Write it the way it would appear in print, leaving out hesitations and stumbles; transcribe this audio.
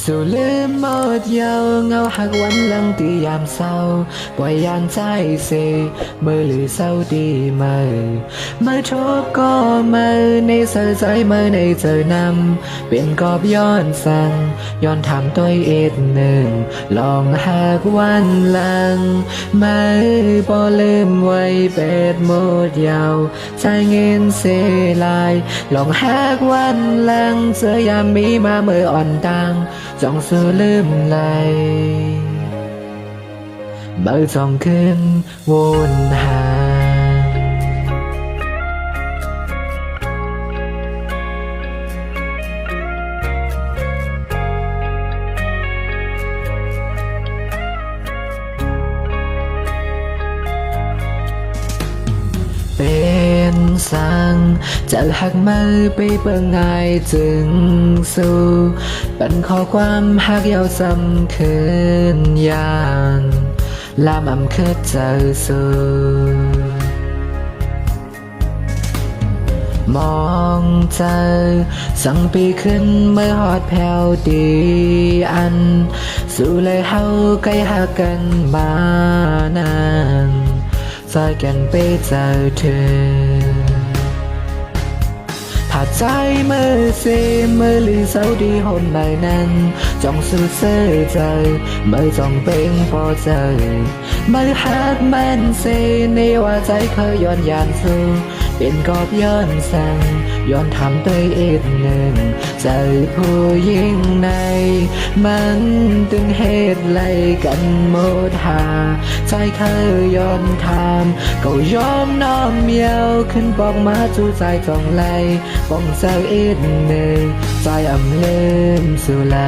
สู่ลืมหมดเยาเงาหักวันหลังตียามเศร้าปล่อยยานใจเสมือหรือเศร้าดีมือทุกก็มือในเสือใจมือในเจอนำเป็นกอบย้อนสั่งย้อนถามตัวเอ็ดหนึ่งลองหักวันหลังมือบ่ลืมไว้เป็ดหมดเยาใจเงินเสลายลองหักวันหลังเจอยามมีมาเมื่ออ่อนตังจ้องสู้ลืมไหลเมื่อจ้องขึ้นวนหาเป็นสั่งจะหักมือไปเปิงง่ายจึงสู้เป็นข้อความหักยาวซ้ำคืนยานลามอำคืดเจอสู้มองเจอสั่งปีขึ้นเมื่อหอดแผ่วดีอันสู่เลยเฮาใกล้หากันมานานซอยกันไปเจอเธอถ้าใจมือเซมือหรือเศร้าดีหนใบนั้นจ้องสื่อเสื่อใจมือจ้องเป็นพอใจมือหักมันเซในว่าใจเคยย้อนยานสู้เป็นกอบย้อนสั่งย้อนทำตัวเองหนึ่งใจผู้ยิ่งในมันตึงเหตุไล่กันหมดหาใจเคยย้อนทำก็ยอมน้อมเมียวขึ้นบอกมาจูใจจองไล่ป้องเศร้าอีกหนึ่งใจอ่ำเลิ่มสู่ไล